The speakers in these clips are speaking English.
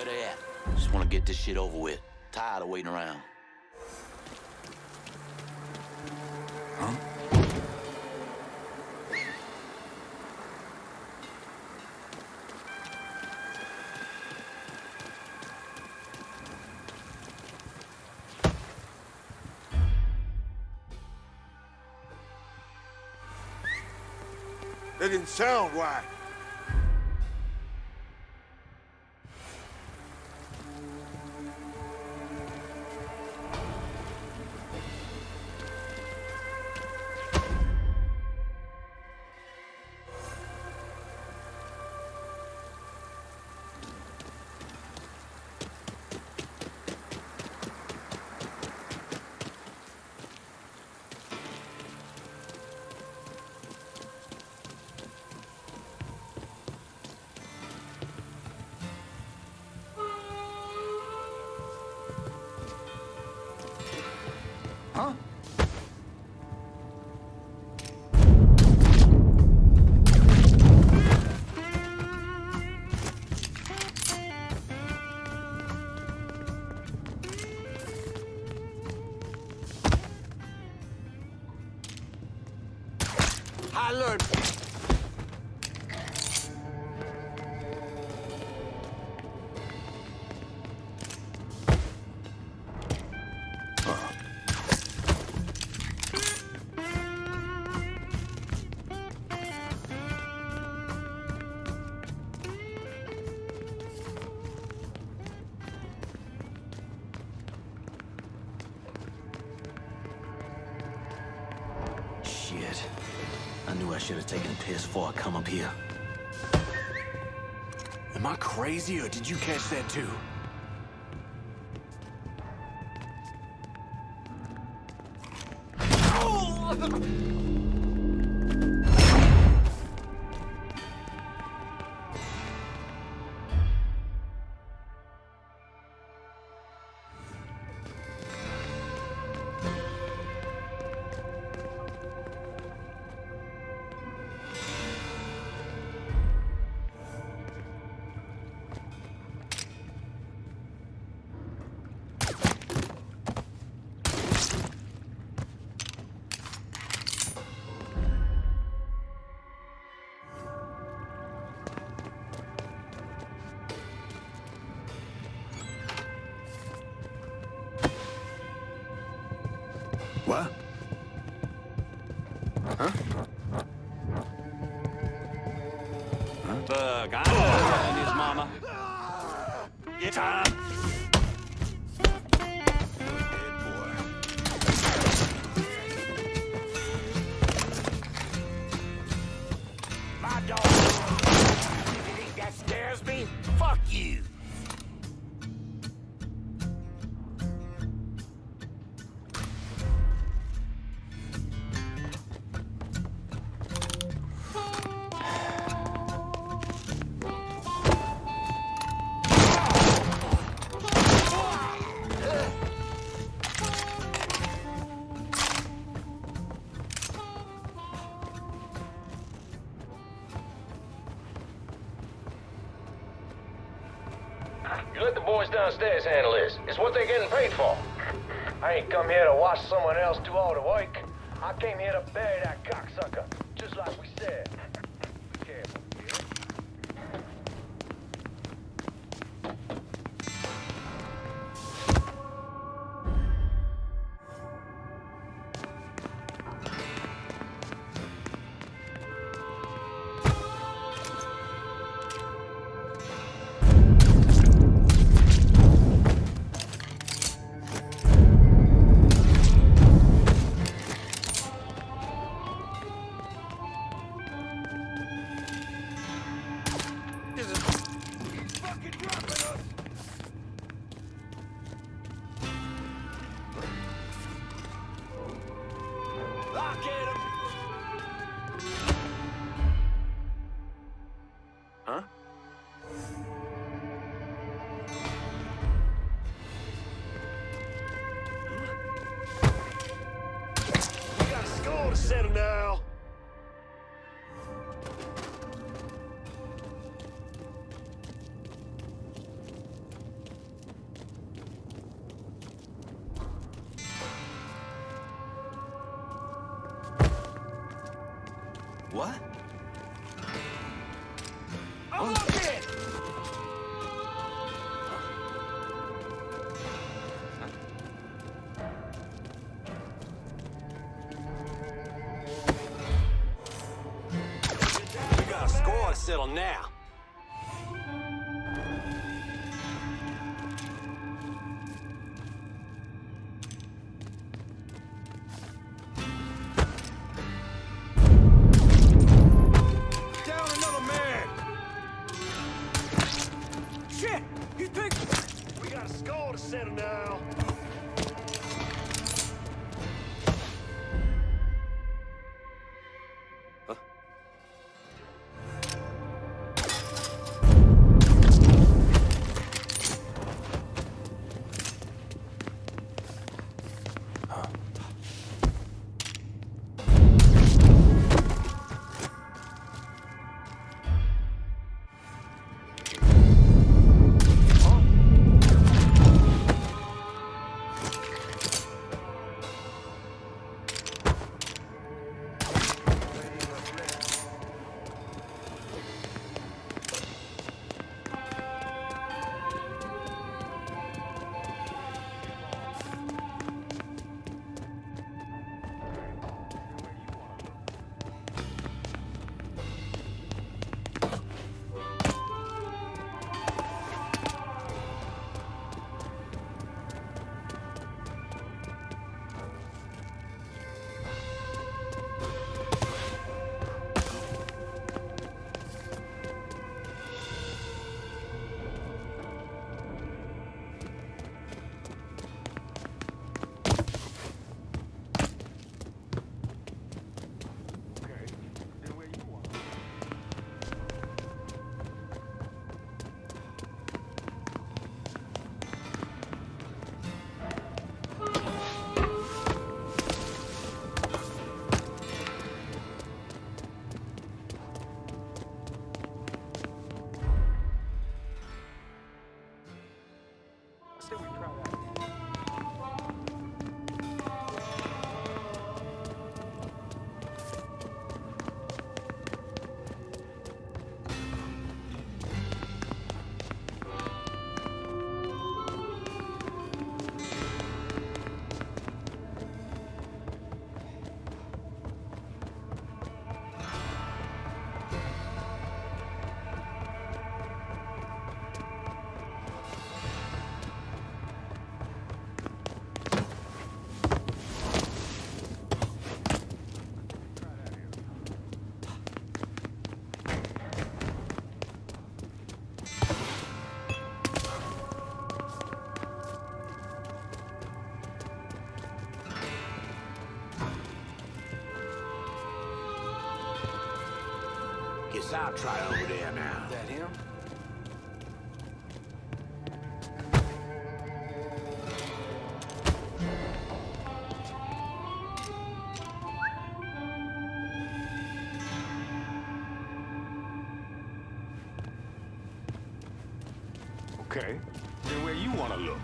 where they at. Just want to get this shit over with. Tired of waiting around. Huh? That didn't sound right. Huh? I learned. Shit. I knew I should have taken a piss before I come up here. Am I crazy, or did you catch that too? What? Huh? Look, I know his mama. It's time. My dog. You think that scares me? Fuck you. You let the boys downstairs handle this. It's what they're getting paid for. I ain't come here to watch someone else do all the work. I came here to bury that cocksucker, just like we said. Be careful, yeah? Huh? We got a score to settle now. What? I'm looking! We got a score to settle now. Down another man! Shit! You think... We got a score to settle now. Guess I'll try over there now. That him? Okay, then where you want to look?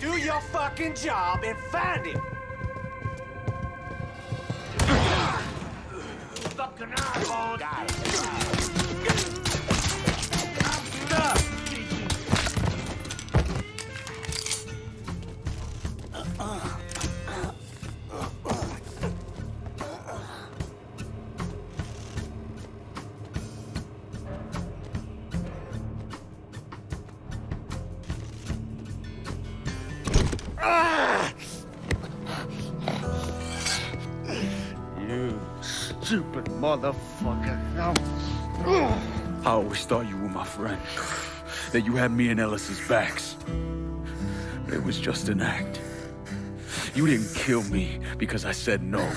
Do your fucking job and find him. Fucking eyeball! Got it. You stupid motherfucker. I always thought you were my friend. That you had me and Ellis's backs. It was just an act. You didn't kill me because I said no.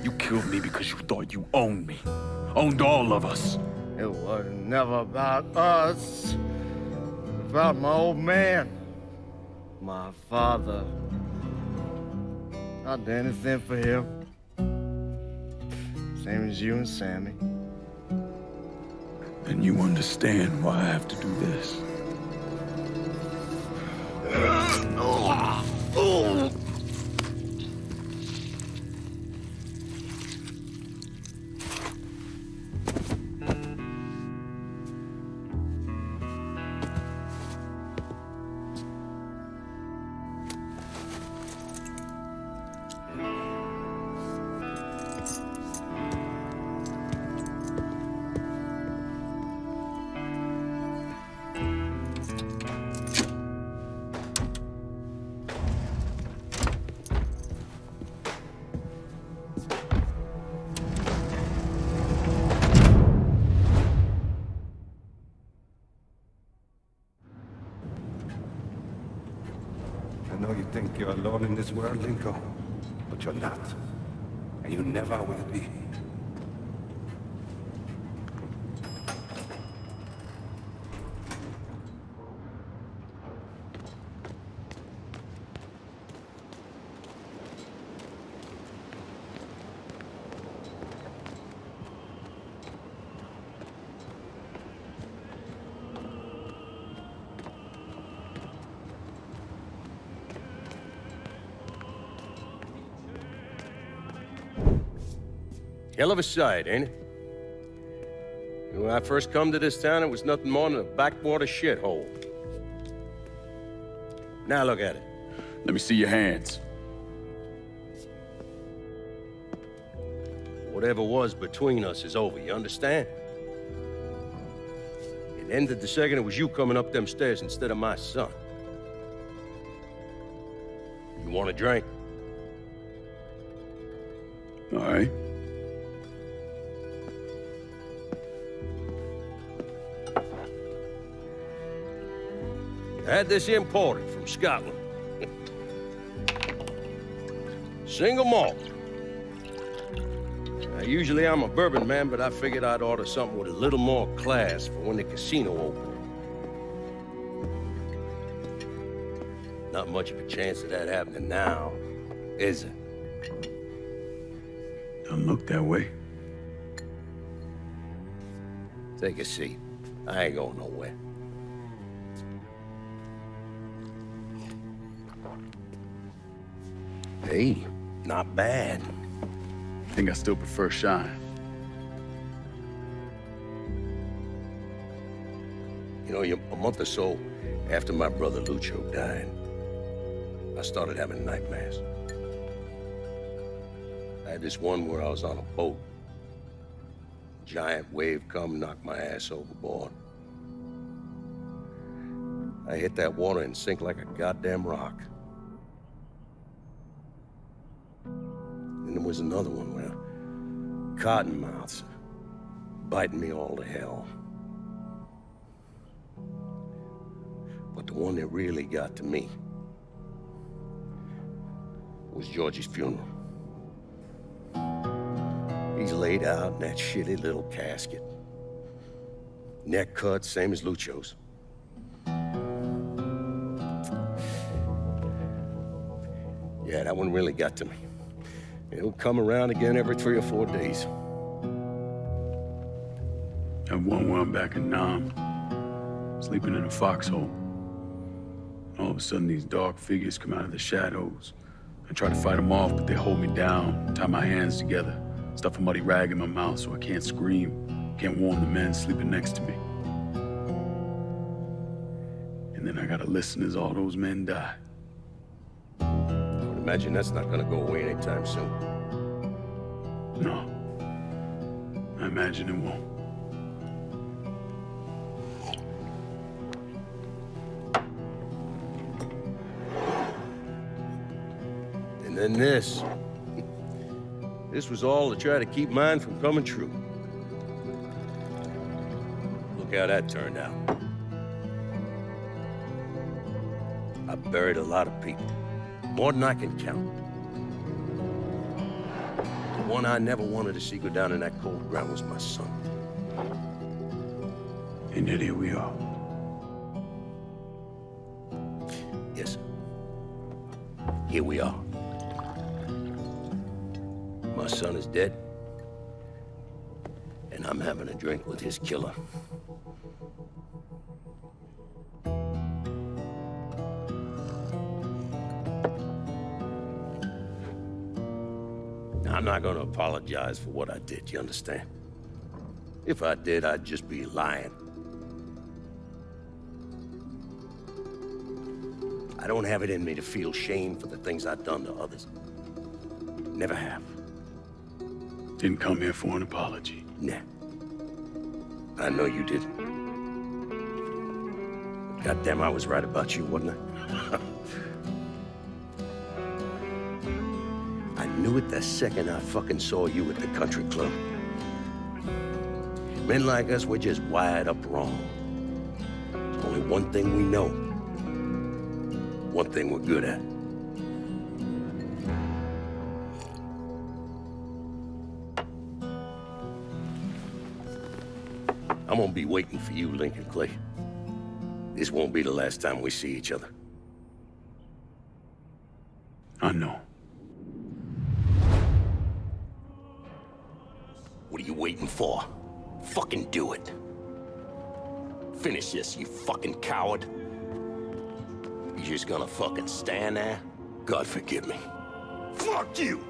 You killed me because you thought you owned me. Owned all of us. It was never about us. It was about my old man. My father. I'd do anything for him. Same as you and Sammy. then you understand why I have to do this. I know you think you're alone in this world, Linko, but you're not. And you never will be. Hell of a sight, ain't it? When I first come to this town, it was nothing more than a backwater shithole. Now look at it. Let me see your hands. Whatever was between us is over, you understand? It ended the second it was you coming up them stairs instead of my son. You want a drink? All right. I had this imported from Scotland. Single malt. Now, usually I'm a bourbon man, but I figured I'd order something with a little more class for when the casino opened. Not much of a chance of that happening now, is it? Don't look that way. Take a seat. I ain't going nowhere. Hey, not bad. I think I still prefer Shine. You know, a month or so after my brother Lucio died, I started having nightmares. I had this one where I was on a boat. Giant wave come, knocked my ass overboard. I hit that water and sink like a goddamn rock. And there was another one where cottonmouths biting me all to hell. But the one that really got to me was Georgie's funeral. He's laid out in that shitty little casket. Neck cut, same as Lucio's. Yeah, that one really got to me. It'll come around again every 3 or 4 days. And one where I'm back in Nam, sleeping in a foxhole. All of a sudden, these dark figures come out of the shadows. I try to fight them off, but they hold me down, tie my hands together, stuff a muddy rag in my mouth so I can't scream, can't warn the men sleeping next to me. And then I gotta listen as all those men die. I would imagine that's not gonna go away anytime soon. No. I imagine it won't. And then this. This was all to try to keep mine from coming true. Look how that turned out. I buried a lot of people. More than I can count. The one I never wanted to see go down in that cold ground was my son. And yet here we are. Yes, sir. Here we are. My son is dead. and I'm having a drink with his killer. Now, I'm not gonna apologize for what I did, you understand? If I did, I'd just be lying. I don't have it in me to feel shame for the things I've done to others. Never have. Didn't come here for an apology. Nah. I know you didn't. Goddamn, I was right about you, wasn't I? I knew it the second I fucking saw you at the country club. Men like us, we're just wired up wrong. There's only one thing we know. One thing we're good at. I'm gonna be waiting for you, Lincoln Clay. This won't be the last time we see each other. I know. What are you waiting for? Fucking do it. Finish this, you fucking coward. You just gonna fucking stand there? God forgive me. Fuck you!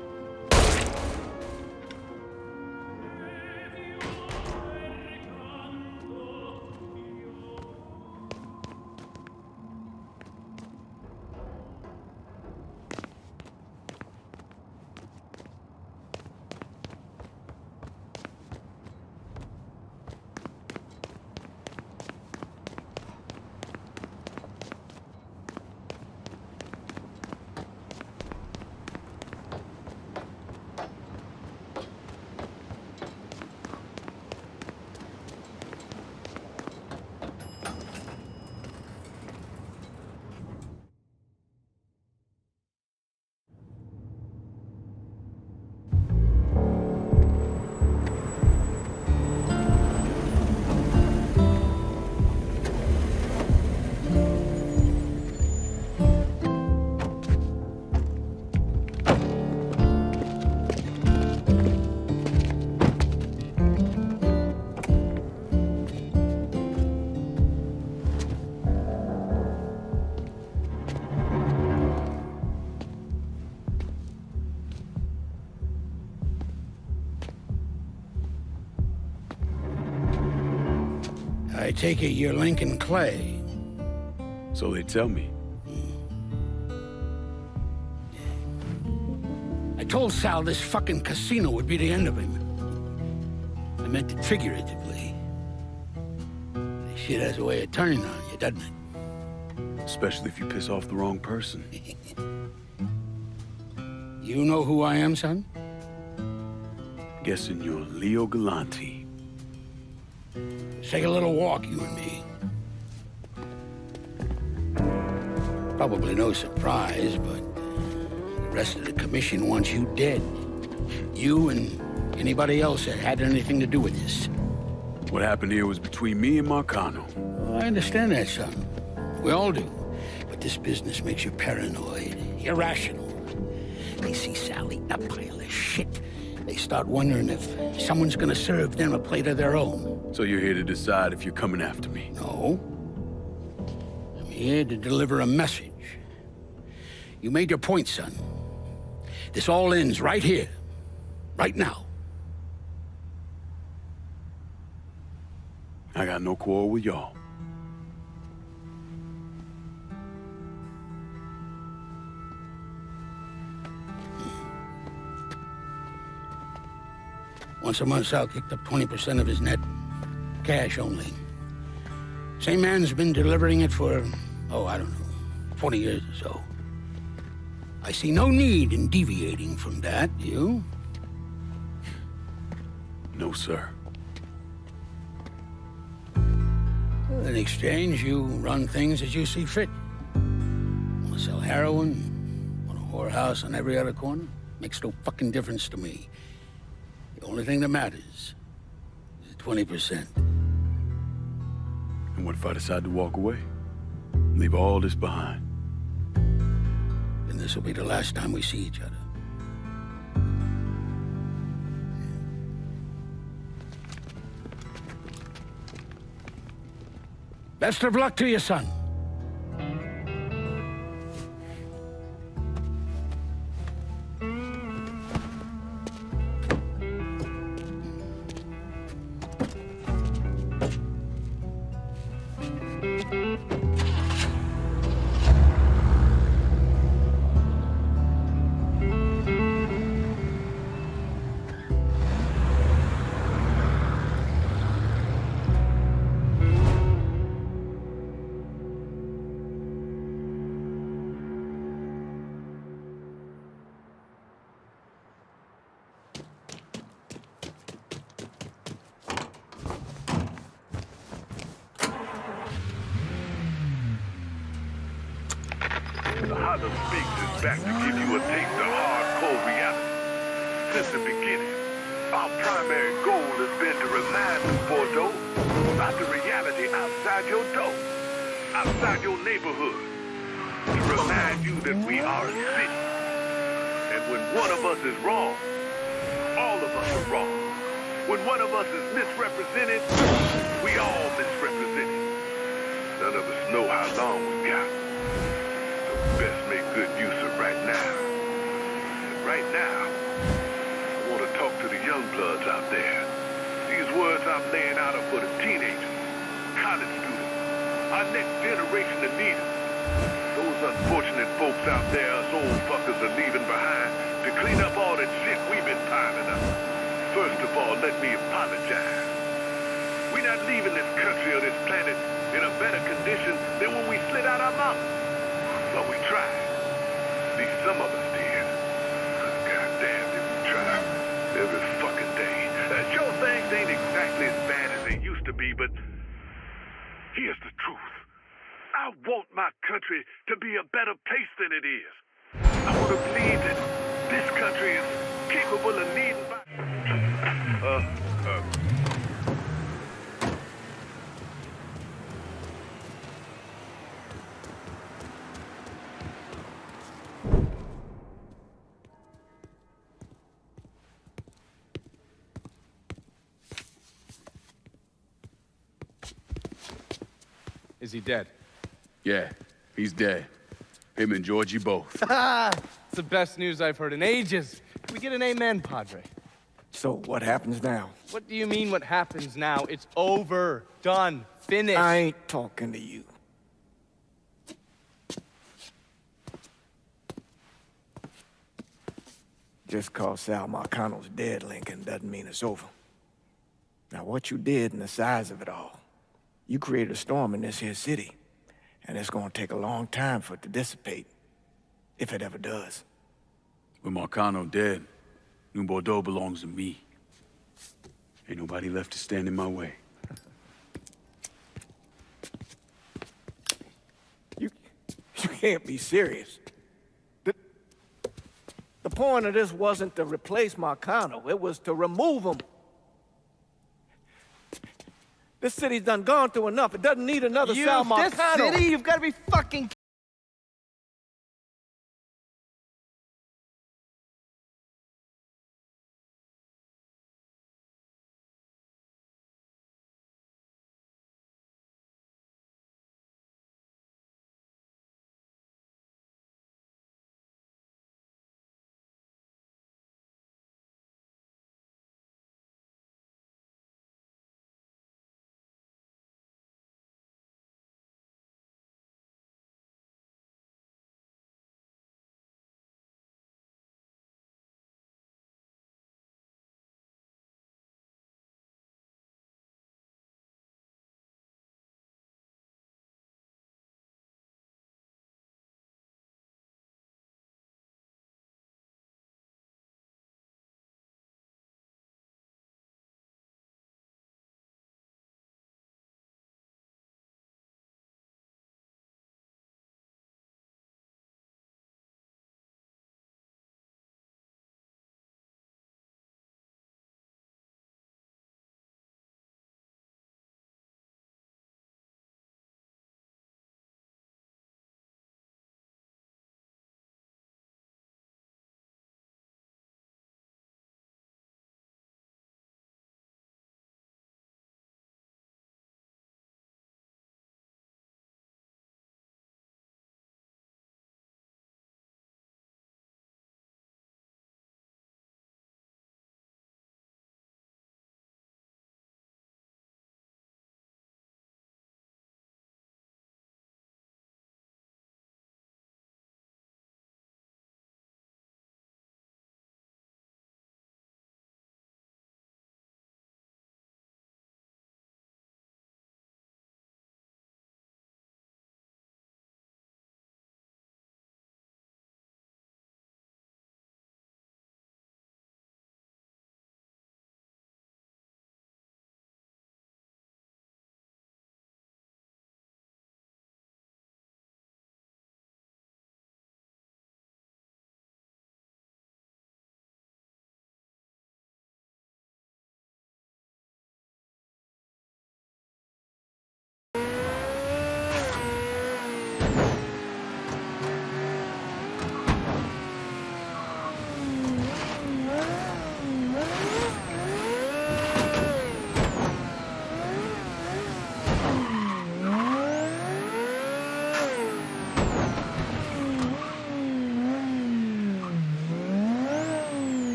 I take it you're Lincoln Clay. So they tell me. I told Sal this fucking casino would be the end of him. I meant it figuratively. This shit has a way of turning on you, doesn't it? Especially if you piss off the wrong person. You know who I am, son? Guessing you're Leo Galante. Let's take a little walk, you and me. Probably no surprise, but the rest of the commission wants you dead. You and anybody else that had anything to do with this. What happened here was between me and Marcano. Well, I understand that, son. We all do. But this business makes you paranoid, irrational. They see Sally, a pile of shit. They start wondering if someone's gonna serve them a plate of their own. So you're here to decide if you're coming after me? No. I'm here to deliver a message. You made your point, son. This all ends right here. Right now. I got no quarrel with y'all. Once a month, Sal kicked up 20% of his net. Cash only. Same man's been delivering it for, I don't know, 20 years or so. I see no need in deviating from that, do you? No, sir. In exchange, you run things as you see fit. Want to sell heroin? Want a whorehouse on every other corner? Makes no fucking difference to me. The only thing that matters is 20%. And what if I decide to walk away? Leave all this behind? Then this will be the last time we see each other. Best of luck to you, son. The Hollow Speaks is back to give you a taste of hardcore reality. Since the beginning, our primary goal has been to remind you, Bordeaux, about the reality outside your door, outside your neighborhood. To remind you that we are a city. And when one of us is wrong, all of us are wrong. When one of us is misrepresented, we all misrepresented. None of us know how long we got. Best make good use of right now. And right now, I want to talk to the young bloods out there. These words I'm laying out are for the teenagers, college students, our next generation of leaders. Those unfortunate folks out there, us old fuckers are leaving behind to clean up all that shit we've been piling up. First of all, let me apologize. We're not leaving this country or this planet in a better condition than when we slid out our mountains. But we tried. At least some of us did. Goddamn, did we try. Every fucking day. Sure, things ain't exactly as bad as they used to be, but here's the truth. I want my country to be a better place than it is. I want to believe that this country is capable of leading by... Is he dead? Yeah, he's dead. Him and Georgie both. It's the best news I've heard in ages. Can we get an amen, Padre? So, what happens now? What do you mean what happens now? It's over. Done. Finished. I ain't talking to you. Just cause Sal Marcano's dead, Lincoln, doesn't mean it's over. Now, what you did and the size of it all, you created a storm in this here city, and it's gonna take a long time for it to dissipate, if it ever does. With Marcano dead, New Bordeaux belongs to me. Ain't nobody left to stand in my way. You can't be serious. The point of this wasn't to replace Marcano, it was to remove him. This city's done gone through enough. It doesn't need another Sal Marcano. This city? You've got to be fucking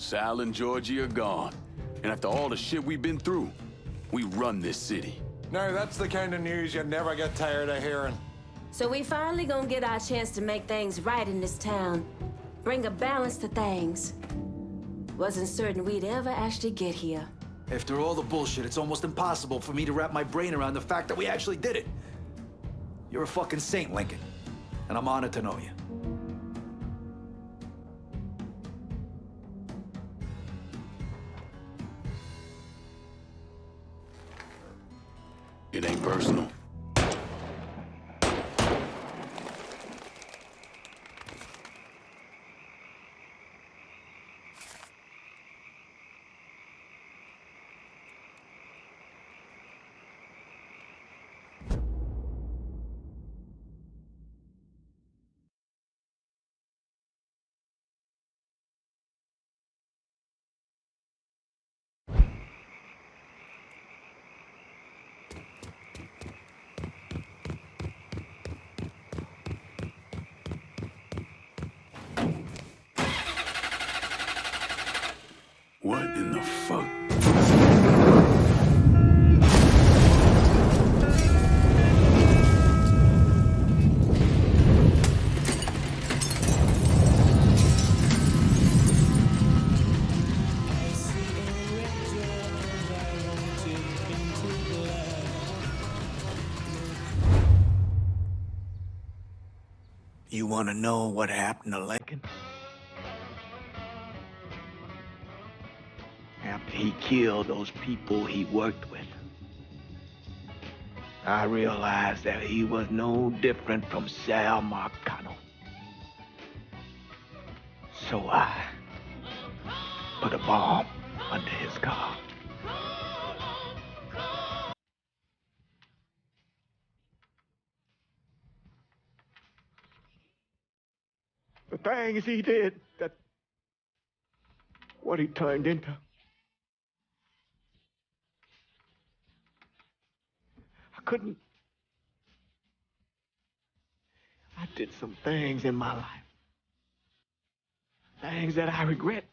Sal and Georgie are gone. And after all the shit we've been through, we run this city. Now, that's the kind of news you never get tired of hearing. So we finally gonna get our chance to make things right in this town. Bring a balance to things. Wasn't certain we'd ever actually get here. After all the bullshit, it's almost impossible for me to wrap my brain around the fact that we actually did it. You're a fucking saint, Lincoln. And I'm honored to know you. It ain't personal. What in the fuck? You want to know what happened to Lincoln? After he killed those people he worked with, I realized that he was no different from Sal Marcano. So I put a bomb under his car. The things he did, that what he turned into. I did some things in my life. Things that I regret.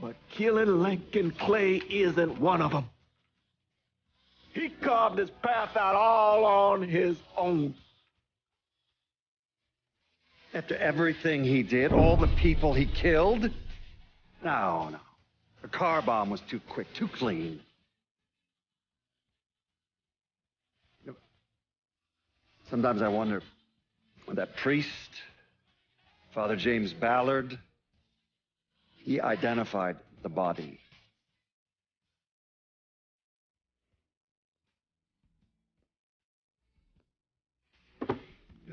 But killing Lincoln Clay isn't one of them. He carved his path out all on his own. After everything he did, all the people he killed? No. The car bomb was too quick, too clean. Sometimes I wonder, that priest, Father James Ballard, he identified the body.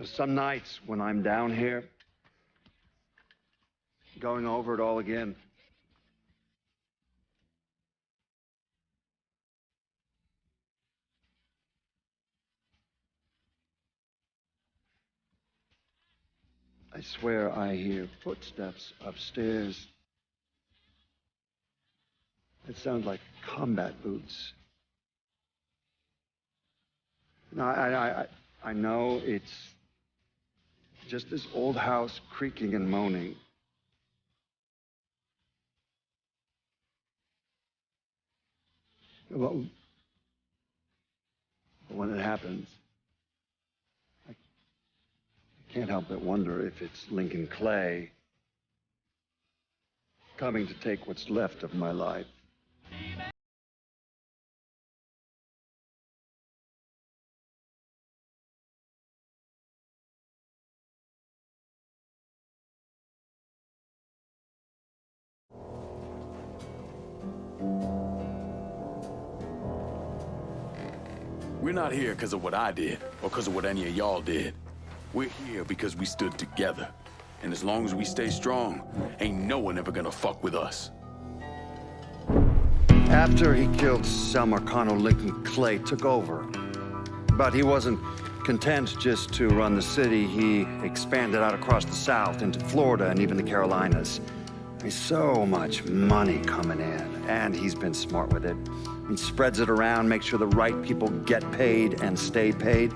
Some nights when I'm down here, going over it all again, I swear I hear footsteps upstairs. It sounds like combat boots. No, I know it's just this old house creaking and moaning. Well, when it happens, I can't help but wonder if it's Lincoln Clay coming to take what's left of my life. We're not here because of what I did, or because of what any of y'all did. We're here because we stood together. And as long as we stay strong, ain't no one ever gonna fuck with us. After he killed Sal Marcano, Lincoln Clay took over. But he wasn't content just to run the city. He expanded out across the South into Florida and even the Carolinas. There's so much money coming in, and he's been smart with it. He spreads it around, makes sure the right people get paid and stay paid.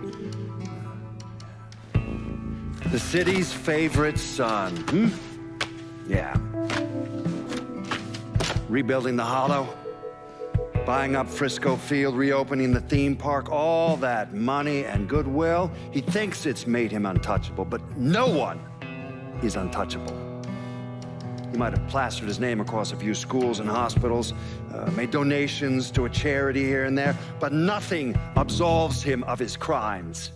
The city's favorite son, Yeah. rebuilding the Hollow, buying up Frisco Field, reopening the theme park, all that money and goodwill. He thinks it's made him untouchable, but no one is untouchable. He might have plastered his name across a few schools and hospitals, made donations to a charity here and there, but nothing absolves him of his crimes.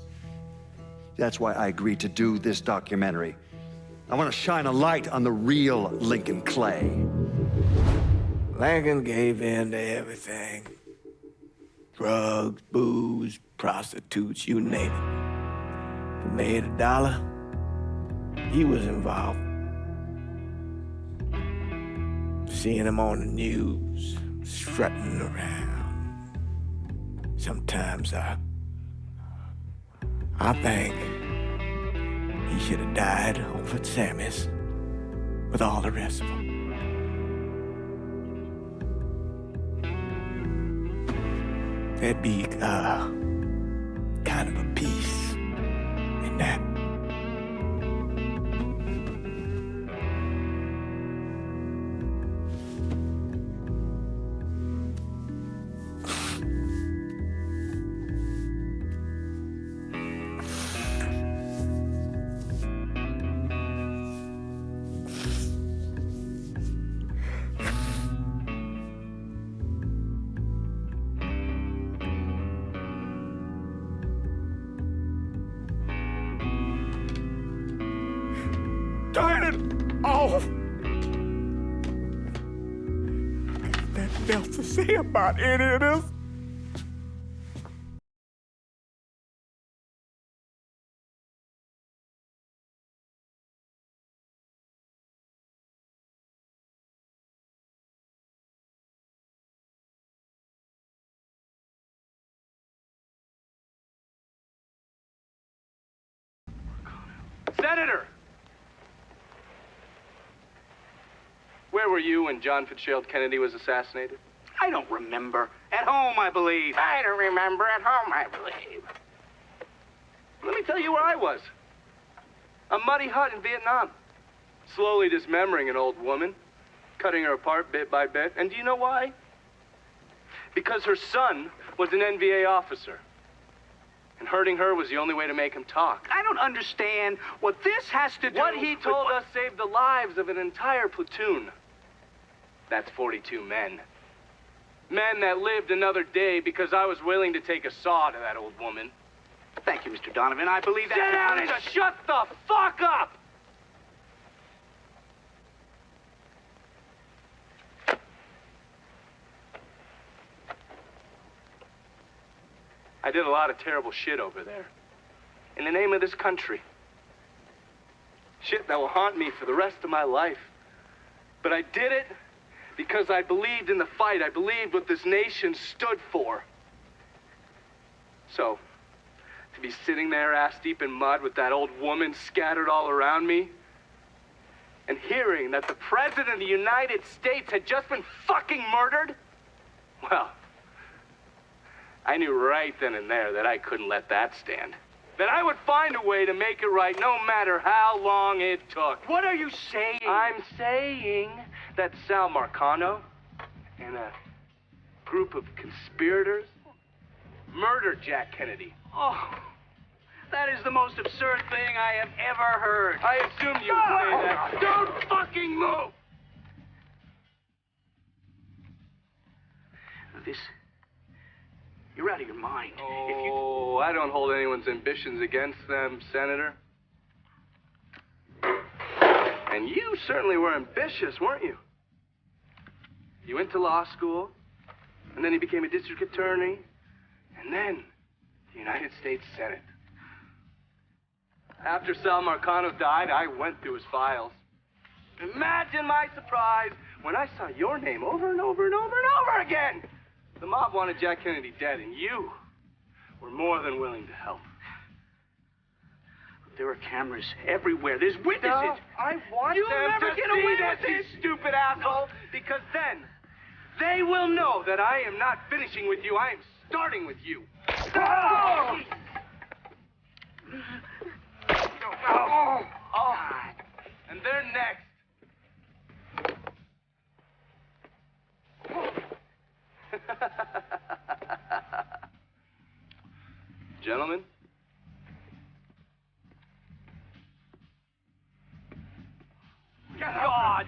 That's why I agreed to do this documentary. I want to shine a light on the real Lincoln Clay. Lincoln gave in to everything. Drugs, booze, prostitutes, you name it. If it made $1, he was involved. Seeing him on the news, strutting around. Sometimes I think he should have died over at Sammy's with all the rest of them. There'd be kind of a peace in that. Turn it off! Ain't nothing else to say about any of this. Senator! Where were you when John Fitzgerald Kennedy was assassinated? I don't remember. At home, I believe. I don't remember. At home, I believe. Let me tell you where I was. A muddy hut in Vietnam. Slowly dismembering an old woman, cutting her apart bit by bit. And do you know why? Because her son was an NVA officer. And hurting her was the only way to make him talk. I don't understand what this has to do What he with told us saved the lives of an entire platoon. That's 42 men. Men that lived another day because I was willing to take a saw to that old woman. Thank you, Mr. Donovan. I believe that. Sit down and shut the fuck up! I did a lot of terrible shit over there. In the name of this country. Shit that will haunt me for the rest of my life. But I did it because I believed in the fight. I believed what this nation stood for. So, to be sitting there ass deep in mud with that old woman scattered all around me, and hearing that the President of the United States had just been fucking murdered, well, I knew right then and there that I couldn't let that stand. That I would find a way to make it right no matter how long it took. What are you saying? I'm saying that Sal Marcano and a group of conspirators murdered Jack Kennedy. Oh, that is the most absurd thing I have ever heard. I assume you would say that. Don't fucking move! This... You're out of your mind. Oh, I don't hold anyone's ambitions against them, Senator. And you certainly were ambitious, weren't you? You went to law school, and then you became a district attorney, and then the United States Senate. After Sal Marcano died, I went through his files. Imagine my surprise when I saw your name over and over and over and over again. The mob wanted Jack Kennedy dead, and you were more than willing to help. There are cameras everywhere. There's witnesses. I want You'll them never to get see away this, with you this. stupid asshole, because then they will know that I am not finishing with you. I am starting with you. Oh! And they're next. Gentlemen? God!